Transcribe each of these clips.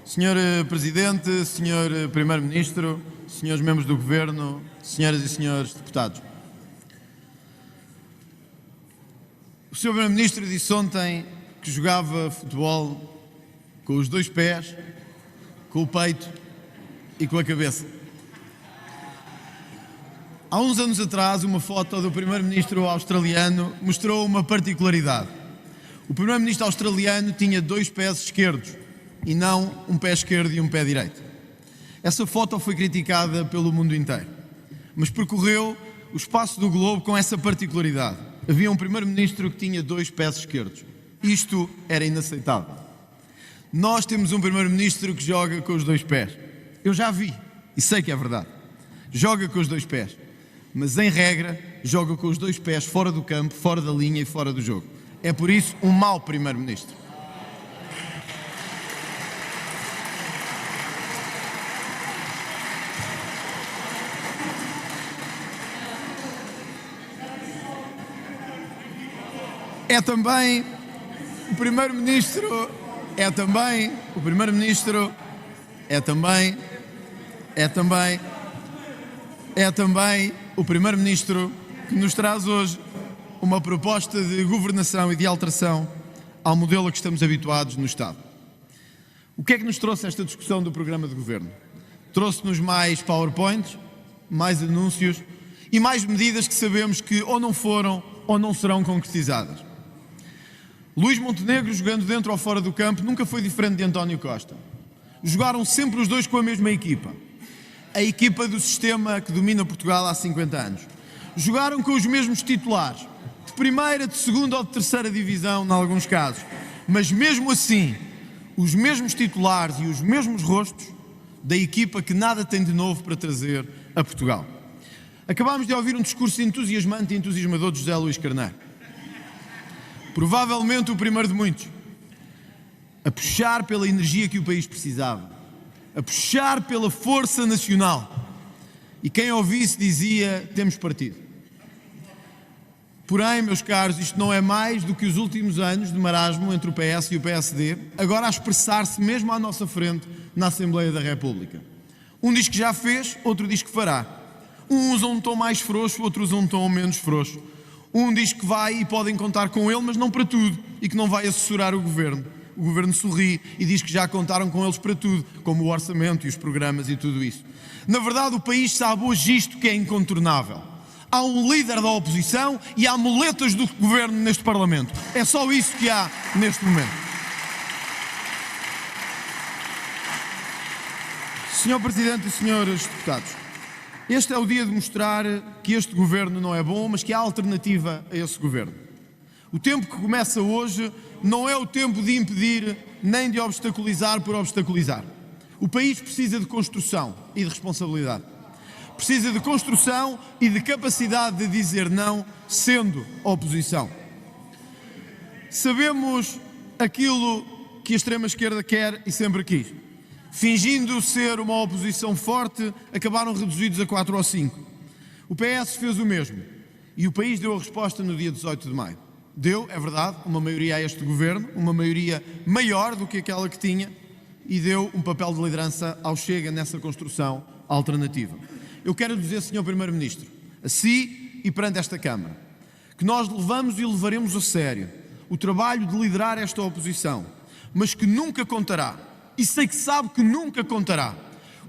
Senhor Presidente, Senhor Primeiro-Ministro, senhores membros do Governo, senhoras e senhores deputados. O Sr. Primeiro-Ministro disse ontem que jogava futebol com os dois pés, com o peito e com a cabeça. Há uns anos atrás, uma foto do Primeiro-Ministro australiano mostrou uma particularidade. O Primeiro-Ministro australiano tinha dois pés esquerdos e não um pé esquerdo e um pé direito. Essa foto foi criticada pelo mundo inteiro, mas percorreu o espaço do globo com essa particularidade. Havia um Primeiro-Ministro que tinha dois pés esquerdos. Isto era inaceitável. Nós temos um Primeiro-Ministro que joga com os dois pés. Eu já vi e sei que é verdade. Joga com os dois pés, mas em regra joga com os dois pés fora do campo, fora da linha e fora do jogo. É por isso um mau Primeiro-Ministro. É também o Primeiro-Ministro que nos traz hoje uma proposta de governação e de alteração ao modelo a que estamos habituados no Estado. O que é que nos trouxe esta discussão do programa de governo? Trouxe-nos mais PowerPoints, mais anúncios e mais medidas que sabemos que ou não foram ou não serão concretizadas. Luís Montenegro, jogando dentro ou fora do campo, nunca foi diferente de António Costa. Jogaram sempre os dois com a mesma equipa. A equipa do sistema que domina Portugal há 50 anos. Jogaram com os mesmos titulares, de primeira, de segunda ou de terceira divisão, em alguns casos. Mas mesmo assim, os mesmos titulares e os mesmos rostos da equipa que nada tem de novo para trazer a Portugal. Acabámos de ouvir um discurso entusiasmante e entusiasmador de José Luís Carneiro. Provavelmente o primeiro de muitos, a puxar pela energia que o país precisava, a puxar pela força nacional. E quem ouvisse dizia, temos partido. Porém, meus caros, isto não é mais do que os últimos anos de marasmo entre o PS e o PSD, agora a expressar-se mesmo à nossa frente na Assembleia da República. Um diz que já fez, outro diz que fará. Um usa um tom mais frouxo, outro usa um tom menos frouxo. Um diz que vai e podem contar com ele, mas não para tudo, e que não vai assessorar o Governo. O Governo sorri e diz que já contaram com eles para tudo, como o orçamento e os programas e tudo isso. Na verdade, o país sabe hoje isto que é incontornável. Há um líder da oposição e há muletas do Governo neste Parlamento. É só isso que há neste momento. Senhor Presidente e senhores deputados, este é o dia de mostrar que este Governo não é bom, mas que há alternativa a esse Governo. O tempo que começa hoje não é o tempo de impedir nem de obstaculizar por obstaculizar. O país precisa de construção e de responsabilidade. Precisa de construção e de capacidade de dizer não, sendo oposição. Sabemos aquilo que a extrema-esquerda quer e sempre quis. Fingindo ser uma oposição forte, acabaram reduzidos a 4 ou 5. O PS fez o mesmo e o país deu a resposta no dia 18 de maio. Deu, é verdade, uma maioria a este Governo, uma maioria maior do que aquela que tinha, e deu um papel de liderança ao Chega nessa construção alternativa. Eu quero dizer, Sr. Primeiro-Ministro, a si e perante esta Câmara, que nós levamos e levaremos a sério o trabalho de liderar esta oposição, mas que nunca contará, e sei que sabe que nunca contará,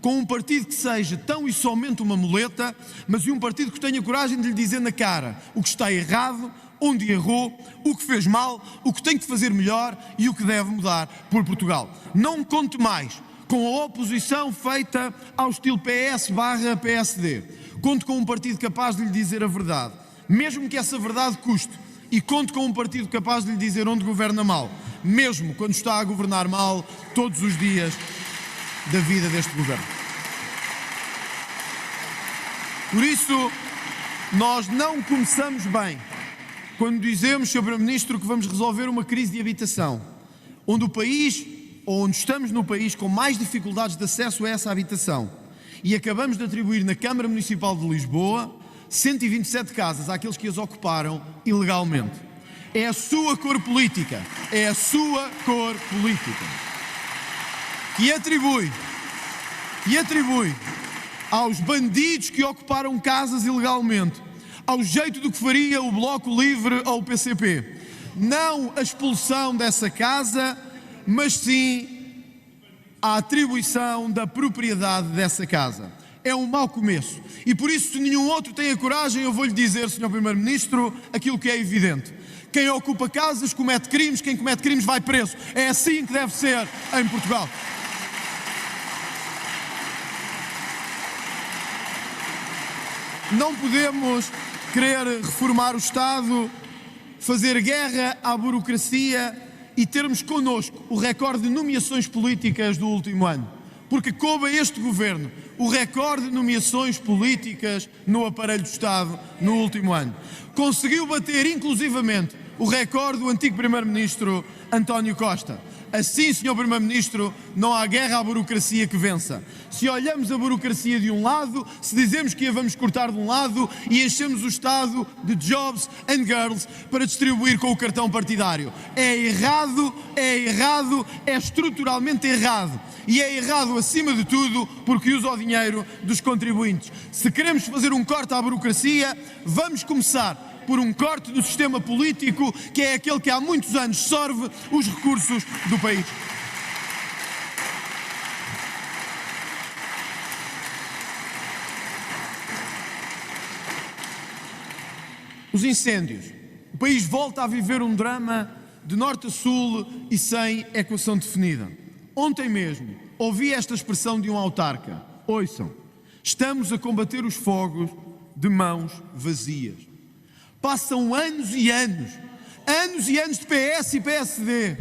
com um partido que seja tão e somente uma muleta, mas um partido que tenha coragem de lhe dizer na cara o que está errado, onde errou, o que fez mal, o que tem que fazer melhor e o que deve mudar por Portugal. Não conte mais com a oposição feita ao estilo PS/PSD. Conte com um partido capaz de lhe dizer a verdade, mesmo que essa verdade custe. E conte com um partido capaz de lhe dizer onde governa mal, mesmo quando está a governar mal todos os dias da vida deste Governo. Por isso, nós não começamos bem quando dizemos, Sr. Primeiro-Ministro, que vamos resolver uma crise de habitação, onde o país, ou onde estamos no país com mais dificuldades de acesso a essa habitação, e acabamos de atribuir na Câmara Municipal de Lisboa 127 casas àqueles que as ocuparam ilegalmente. É a sua cor política. É a sua cor política. que atribui aos bandidos que ocuparam casas ilegalmente, ao jeito do que faria o Bloco Livre ou o PCP, não a expulsão dessa casa, mas sim a atribuição da propriedade dessa casa. É um mau começo. E por isso, se nenhum outro tem a coragem, eu vou-lhe dizer, Sr. Primeiro-Ministro, aquilo que é evidente. Quem ocupa casas comete crimes, quem comete crimes vai preso. É assim que deve ser em Portugal. Não podemos querer reformar o Estado, fazer guerra à burocracia e termos connosco o recorde de nomeações políticas do último ano. Porque coube a este Governo o recorde de nomeações políticas no aparelho do Estado no último ano. Conseguiu bater, inclusivamente, o recorde do antigo Primeiro-Ministro António Costa. Assim, Sr. Primeiro-Ministro, não há guerra à burocracia que vença. Se olhamos a burocracia de um lado, se dizemos que a vamos cortar de um lado e enchemos o Estado de jobs and girls para distribuir com o cartão partidário. É errado, é estruturalmente errado. E é errado, acima de tudo, porque usa o dinheiro dos contribuintes. Se queremos fazer um corte à burocracia, vamos começar por um corte do sistema político, que é aquele que há muitos anos sorve os recursos do país. Os incêndios. O país volta a viver um drama de norte a sul e sem equação definida. Ontem mesmo ouvi esta expressão de um autarca. Ouçam, estamos a combater os fogos de mãos vazias. Passam anos e anos de PS e PSD,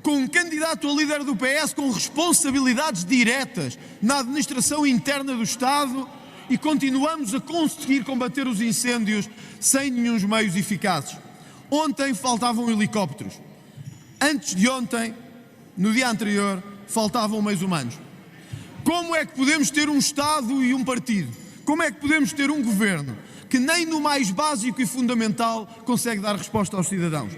com um candidato a líder do PS com responsabilidades diretas na administração interna do Estado e continuamos a conseguir combater os incêndios sem nenhum meios eficazes. Ontem faltavam helicópteros. Antes de ontem, no dia anterior, faltavam meios humanos. Como é que podemos ter um Estado e um partido? Como é que podemos ter um governo que nem no mais básico e fundamental consegue dar resposta aos cidadãos?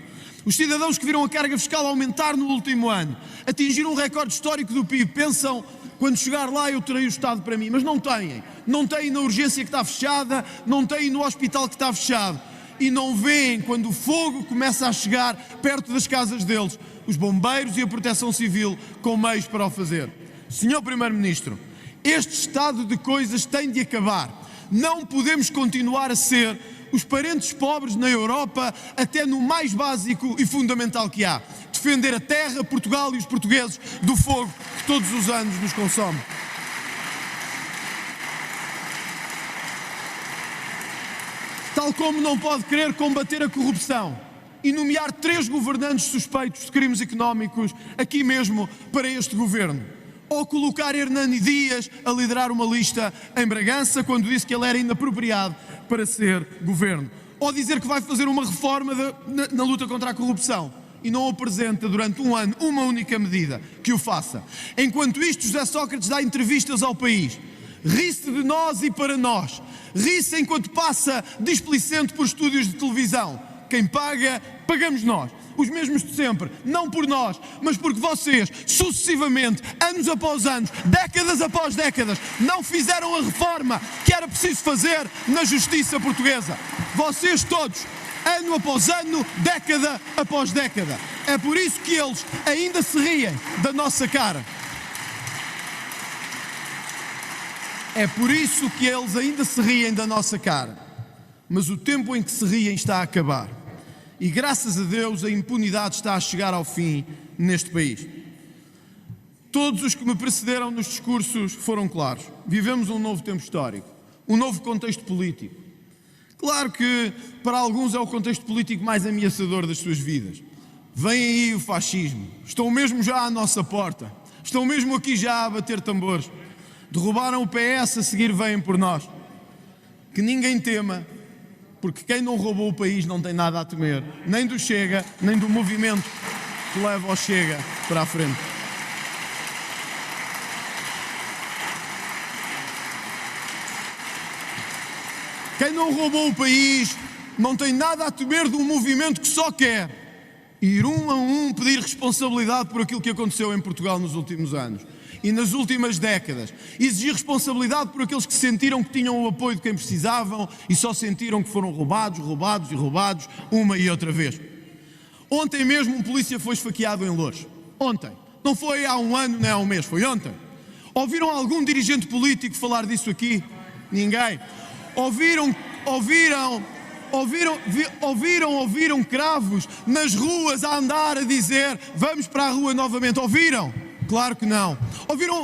Os cidadãos que viram a carga fiscal aumentar no último ano, atingiram um recorde histórico do PIB, pensam, quando chegar lá eu terei o Estado para mim, mas não têm. Não têm na urgência que está fechada, não têm no hospital que está fechado. E não veem quando o fogo começa a chegar perto das casas deles, os bombeiros e a proteção civil com meios para o fazer. Senhor Primeiro-Ministro, este estado de coisas tem de acabar. Não podemos continuar a ser os parentes pobres na Europa, até no mais básico e fundamental que há. Defender a terra, Portugal e os portugueses do fogo que todos os anos nos consome. Tal como não pode querer combater a corrupção e nomear 3 governantes suspeitos de crimes económicos aqui mesmo para este governo. Ou colocar Hernani Dias a liderar uma lista em Bragança quando disse que ele era inapropriado para ser governo. Ou dizer que vai fazer uma reforma na luta contra a corrupção e não apresenta durante um ano uma única medida que o faça. Enquanto isto, José Sócrates dá entrevistas ao país. Ri-se de nós e para nós. Ri-se enquanto passa displicente por estúdios de televisão. Quem paga, pagamos nós. Os mesmos de sempre, não por nós, mas porque vocês, sucessivamente, anos após anos, décadas após décadas, não fizeram a reforma que era preciso fazer na justiça portuguesa. Vocês todos, ano após ano, década após década. É por isso que eles ainda se riem da nossa cara. É por isso que eles ainda se riem da nossa cara. Mas o tempo em que se riem está a acabar. E graças a Deus a impunidade está a chegar ao fim neste país. Todos os que me precederam nos discursos foram claros. Vivemos um novo tempo histórico, um novo contexto político. Claro que para alguns é o contexto político mais ameaçador das suas vidas. Vem aí o fascismo, estão mesmo já à nossa porta, estão mesmo aqui já a bater tambores. Derrubaram o PS, a seguir vêm por nós. Que ninguém tema, porque quem não roubou o país não tem nada a temer, nem do Chega, nem do movimento que leva o Chega para a frente. Quem não roubou o país não tem nada a temer de um movimento que só quer ir um a um pedir responsabilidade por aquilo que aconteceu em Portugal nos últimos anos e nas últimas décadas. Exigir responsabilidade por aqueles que sentiram que tinham o apoio de quem precisavam e só sentiram que foram roubados uma e outra vez. Ontem mesmo um polícia foi esfaqueado em Loures. Ontem. Não foi há um ano nem há um mês, foi ontem. Ouviram algum dirigente político falar disso aqui? Ninguém. Ouviram cravos nas ruas a andar a dizer vamos para a rua novamente? Ouviram? Claro que não.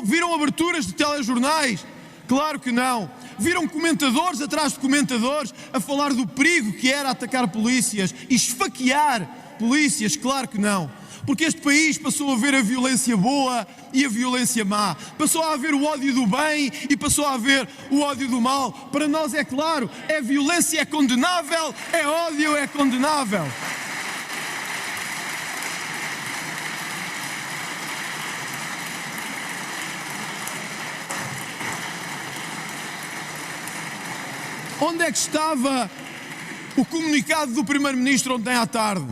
Viram aberturas de telejornais? Claro que não. Viram comentadores atrás de comentadores a falar do perigo que era atacar polícias e esfaquear polícias? Claro que não. Porque este país passou a ver a violência boa e a violência má. Passou a haver o ódio do bem e passou a haver o ódio do mal. Para nós é claro, é violência, é condenável, é ódio, é condenável. Onde é que estava o comunicado do Primeiro-Ministro ontem à tarde?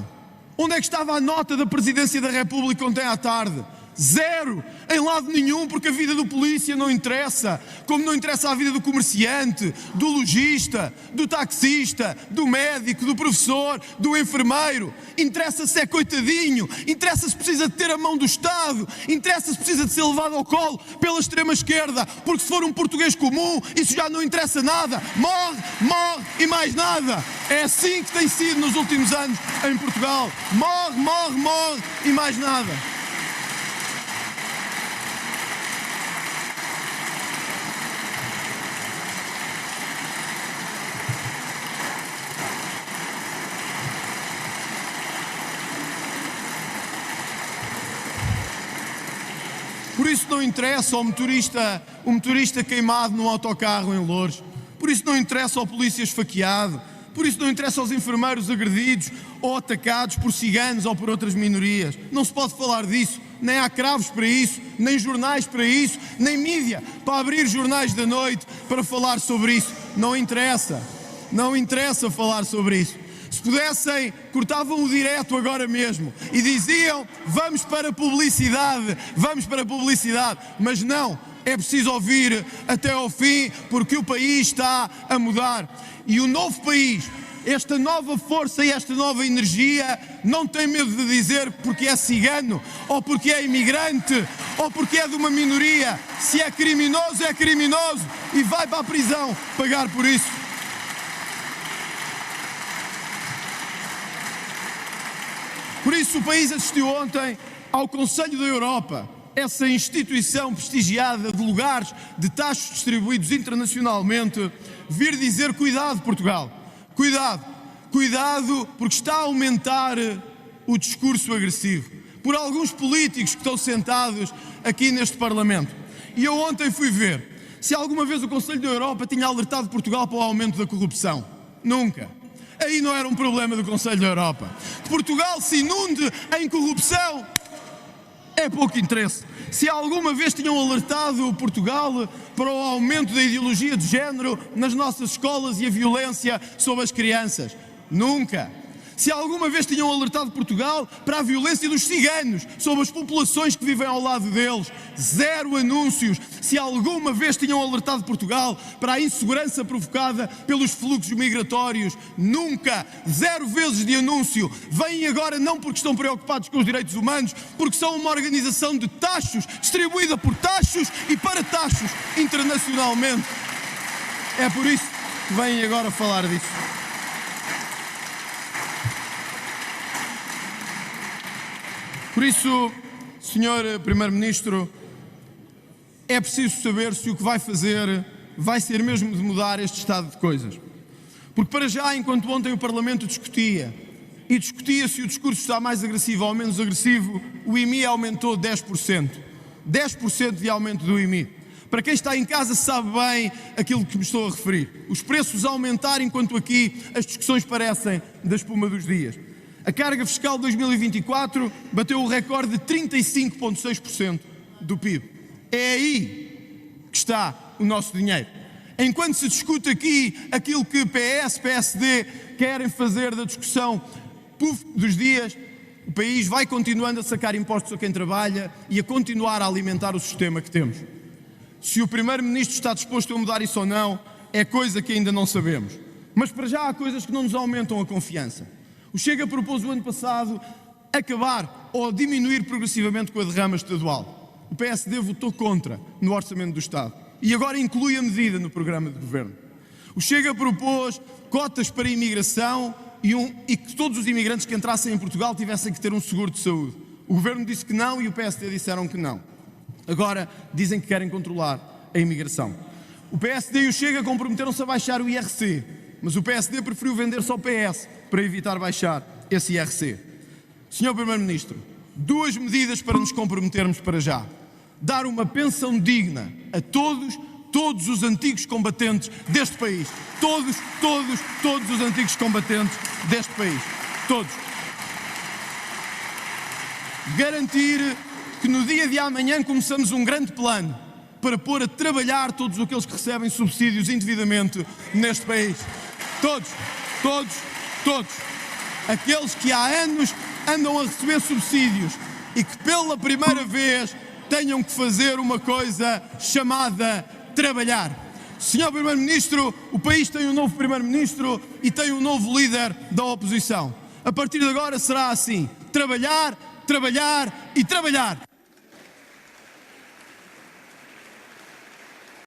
Onde é que estava a nota da Presidência da República ontem à tarde? Zero, em lado nenhum, porque a vida do polícia não interessa, como não interessa a vida do comerciante, do lojista, do taxista, do médico, do professor, do enfermeiro. Interessa se é coitadinho, interessa se precisa de ter a mão do Estado, interessa se precisa de ser levado ao colo pela extrema-esquerda, porque se for um português comum, isso já não interessa nada. Morre e mais nada. É assim que tem sido nos últimos anos em Portugal. Morre e mais nada. Por isso não interessa o motorista queimado num autocarro em Loures. Por isso não interessa ao polícia esfaqueado. Por isso não interessa aos enfermeiros agredidos ou atacados por ciganos ou por outras minorias. Não se pode falar disso. Nem há cravos para isso, nem jornais para isso, nem mídia para abrir jornais da noite para falar sobre isso. Não interessa. Não interessa falar sobre isso. Se pudessem, cortavam o direto agora mesmo e diziam vamos para a publicidade, mas não, é preciso ouvir até ao fim porque o país está a mudar e o novo país, esta nova força e esta nova energia não tem medo de dizer porque é cigano ou porque é imigrante ou porque é de uma minoria, se é criminoso e vai para a prisão pagar por isso. Por isso o país assistiu ontem ao Conselho da Europa, essa instituição prestigiada de lugares de taxos distribuídos internacionalmente, vir dizer cuidado Portugal, cuidado porque está a aumentar o discurso agressivo por alguns políticos que estão sentados aqui neste Parlamento. E eu ontem fui ver se alguma vez o Conselho da Europa tinha alertado Portugal para o aumento da corrupção. Nunca. Aí não era um problema do Conselho da Europa. Que Portugal se inunde em corrupção é pouco interesse. Se alguma vez tinham alertado Portugal para o aumento da ideologia de género nas nossas escolas e a violência sobre as crianças, nunca. Se alguma vez tinham alertado Portugal para a violência dos ciganos sobre as populações que vivem ao lado deles, zero anúncios. Se alguma vez tinham alertado Portugal para a insegurança provocada pelos fluxos migratórios, nunca. 0 vezes de anúncio. Vêm agora não porque estão preocupados com os direitos humanos, porque são uma organização de tachos, distribuída por tachos e para tachos internacionalmente. É por isso que vêm agora falar disso. Por isso, Sr. Primeiro-Ministro, é preciso saber se o que vai fazer vai ser mesmo de mudar este estado de coisas. Porque para já, enquanto ontem o Parlamento discutia se o discurso está mais agressivo ou menos agressivo, o IMI aumentou 10%. 10% de aumento do IMI. Para quem está em casa sabe bem aquilo que me estou a referir. Os preços a aumentar enquanto aqui as discussões parecem da espuma dos dias. A carga fiscal de 2024 bateu o recorde de 35,6% do PIB. É aí que está o nosso dinheiro. Enquanto se discute aqui aquilo que PS, PSD querem fazer da discussão dos dias, o país vai continuando a sacar impostos a quem trabalha e a continuar a alimentar o sistema que temos. Se o Primeiro-Ministro está disposto a mudar isso ou não, é coisa que ainda não sabemos. Mas para já há coisas que não nos aumentam a confiança. O Chega propôs o ano passado acabar ou diminuir progressivamente com a derrama estadual. O PSD votou contra no Orçamento do Estado e agora inclui a medida no programa de governo. O Chega propôs cotas para a imigração e que todos os imigrantes que entrassem em Portugal tivessem que ter um seguro de saúde. O governo disse que não e o PSD disseram que não. Agora dizem que querem controlar a imigração. O PSD e o Chega comprometeram-se a baixar o IRC, mas o PSD preferiu vender-se ao PS para evitar baixar esse IRC. Senhor Primeiro-Ministro, 2 medidas para nos comprometermos para já. Dar uma pensão digna a todos os antigos combatentes deste país. Todos os antigos combatentes deste país. Todos. Garantir que no dia de amanhã começamos um grande plano para pôr a trabalhar todos aqueles que recebem subsídios indevidamente neste país. Todos. Aqueles que há anos andam a receber subsídios e que pela primeira vez tenham que fazer uma coisa chamada trabalhar. Senhor Primeiro-Ministro, o país tem um novo Primeiro-Ministro e tem um novo líder da oposição. A partir de agora será assim: trabalhar, trabalhar e trabalhar.